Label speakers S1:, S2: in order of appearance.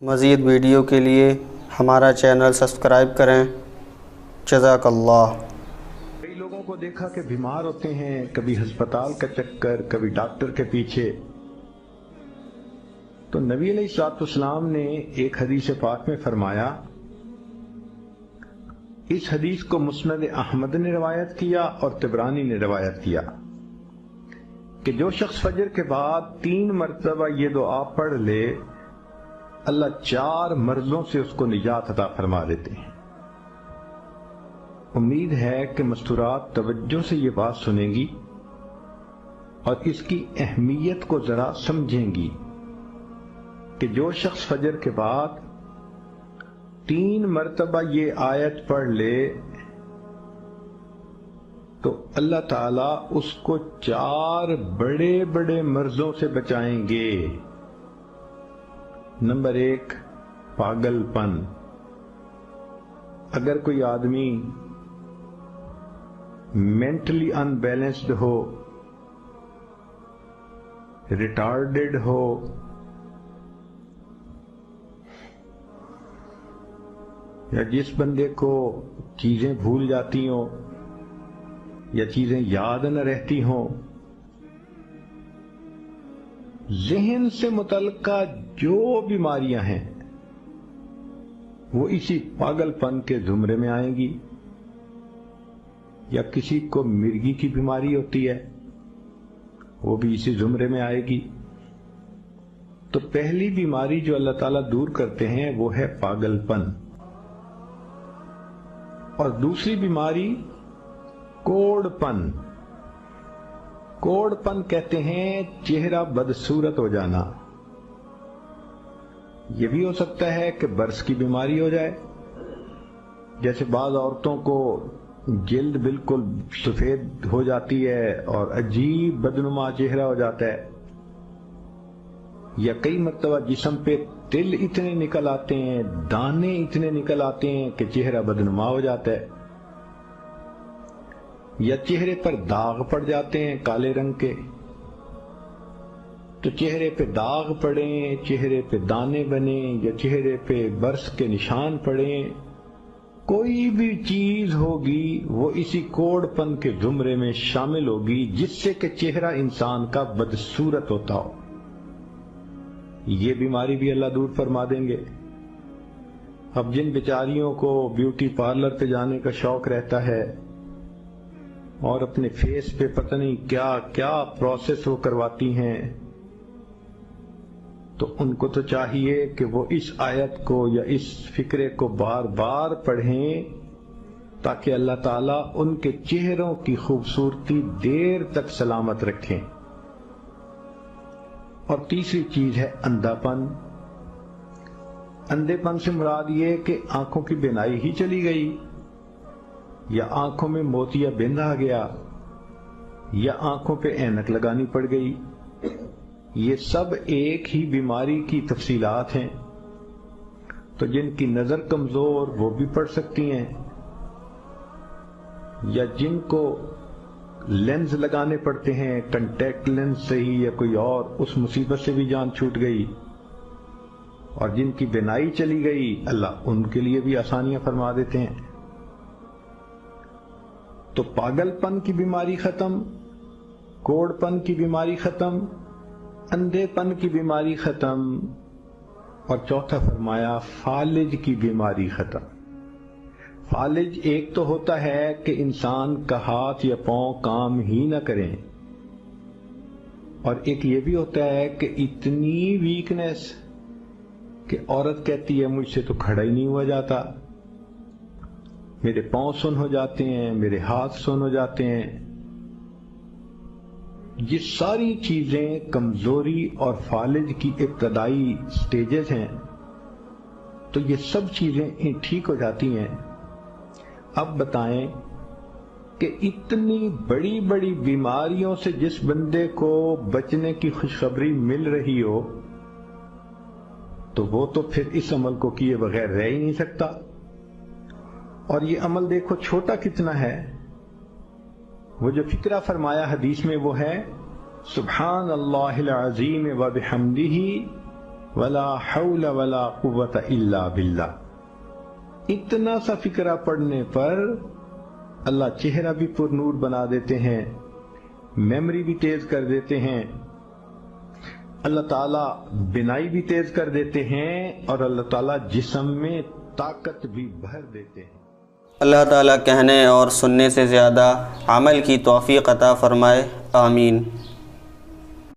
S1: مزید ویڈیو کے لیے ہمارا چینل سبسکرائب کریں۔ جزاک اللہ۔
S2: کئی لوگوں کو دیکھا کہ بیمار ہوتے ہیں، کبھی ہسپتال کا چکر، کبھی ڈاکٹر کے پیچھے، تو نبی علیہ الصلوۃ والسلام نے ایک حدیث پاک میں فرمایا، اس حدیث کو مسند احمد نے روایت کیا اور طبرانی نے روایت کیا کہ جو شخص فجر کے بعد 3 مرتبہ یہ دعا پڑھ لے، اللہ 4 مرضوں سے اس کو نجات عطا فرما دیتے ہیں۔ امید ہے کہ مستورات توجہ سے یہ بات سنیں گی اور اس کی اہمیت کو ذرا سمجھیں گی کہ جو شخص فجر کے بعد 3 مرتبہ یہ آیت پڑھ لے تو اللہ تعالیٰ اس کو 4 بڑے بڑے مرضوں سے بچائیں گے۔ نمبر 1، پاگل پن۔ اگر کوئی آدمی مینٹلی ان بیلنسڈ ہو، ریٹارڈڈ ہو، یا جس بندے کو چیزیں بھول جاتی ہوں یا چیزیں یاد نہ رہتی ہوں، ذہن سے متعلقہ جو بیماریاں ہیں وہ اسی پاگل پن کے زمرے میں آئیں گی۔ یا کسی کو مرگی کی بیماری ہوتی ہے، وہ بھی اسی زمرے میں آئے گی۔ تو پہلی بیماری جو اللہ تعالیٰ دور کرتے ہیں وہ ہے پاگل پن، اور دوسری بیماری کوڑ پن۔ کوڑ پن کہتے ہیں چہرہ بدصورت ہو جانا۔ یہ بھی ہو سکتا ہے کہ برس کی بیماری ہو جائے، جیسے بعض عورتوں کو جلد بالکل سفید ہو جاتی ہے اور عجیب بدنما چہرہ ہو جاتا ہے، یا کئی مرتبہ جسم پہ تل اتنے نکل آتے ہیں، دانے اتنے نکل آتے ہیں کہ چہرہ بدنما ہو جاتا ہے، یا چہرے پر داغ پڑ جاتے ہیں کالے رنگ کے۔ تو چہرے پہ داغ پڑیں، چہرے پہ دانے بنیں، یا چہرے پہ برس کے نشان پڑیں، کوئی بھی چیز ہوگی وہ اسی کوڑ پن کے زمرے میں شامل ہوگی، جس سے کہ چہرہ انسان کا بدصورت ہوتا ہو۔ یہ بیماری بھی اللہ دور فرما دیں گے۔ اب جن بیچاریوں کو بیوٹی پارلر پہ جانے کا شوق رہتا ہے اور اپنے فیس پہ پتہ نہیں کیا کیا پروسیس وہ کرواتی ہیں، تو ان کو تو چاہیے کہ وہ اس آیت کو یا اس فکرے کو بار بار پڑھیں تاکہ اللہ تعالیٰ ان کے چہروں کی خوبصورتی دیر تک سلامت رکھیں۔ اور تیسری چیز ہے اندھا پن۔ اندھے پن سے مراد یہ کہ آنکھوں کی بینائی ہی چلی گئی، یا آنکھوں میں موتیا بند آ گیا، یا آنکھوں پہ اینک لگانی پڑ گئی۔ یہ سب ایک ہی بیماری کی تفصیلات ہیں۔ تو جن کی نظر کمزور وہ بھی پڑھ سکتی ہیں، یا جن کو لینز لگانے پڑتے ہیں، کنٹیکٹ لینز سے ہی یا کوئی اور، اس مصیبت سے بھی جان چھوٹ گئی۔ اور جن کی بینائی چلی گئی، اللہ ان کے لیے بھی آسانیاں فرما دیتے ہیں۔ تو پاگل پن کی بیماری ختم، کوڑ پن کی بیماری ختم، اندھے پن کی بیماری ختم، اور چوتھا فرمایا فالج کی بیماری ختم۔ فالج ایک تو ہوتا ہے کہ انسان کا ہاتھ یا پاؤں کام ہی نہ کریں، اور ایک یہ بھی ہوتا ہے کہ اتنی ویکنس کہ عورت کہتی ہے مجھ سے تو کھڑا ہی نہیں ہوا جاتا، میرے پاؤں سن ہو جاتے ہیں، میرے ہاتھ سن ہو جاتے ہیں۔ یہ ساری چیزیں کمزوری اور فالج کی ابتدائی سٹیجز ہیں، تو یہ سب چیزیں ٹھیک ہو جاتی ہیں۔ اب بتائیں کہ اتنی بڑی بڑی بیماریوں سے جس بندے کو بچنے کی خوشخبری مل رہی ہو، تو وہ تو پھر اس عمل کو کیے بغیر رہ ہی نہیں سکتا۔ اور یہ عمل دیکھو چھوٹا کتنا ہے۔ وہ جو فکرہ فرمایا حدیث میں وہ ہے سبحان اللہ العظیم و بحمدہ ولا حول ولا قوت الا باللہ. اتنا سا فقرہ پڑھنے پر اللہ چہرہ بھی پر نور بنا دیتے ہیں، میموری بھی تیز کر دیتے ہیں، اللہ تعالیٰ بینائی بھی تیز کر دیتے ہیں، اور اللہ تعالیٰ جسم میں طاقت بھی بھر دیتے ہیں.
S1: اللہ تعالیٰ کہنے اور سننے سے زیادہ عمل کی توفیق عطا فرمائے. آمین.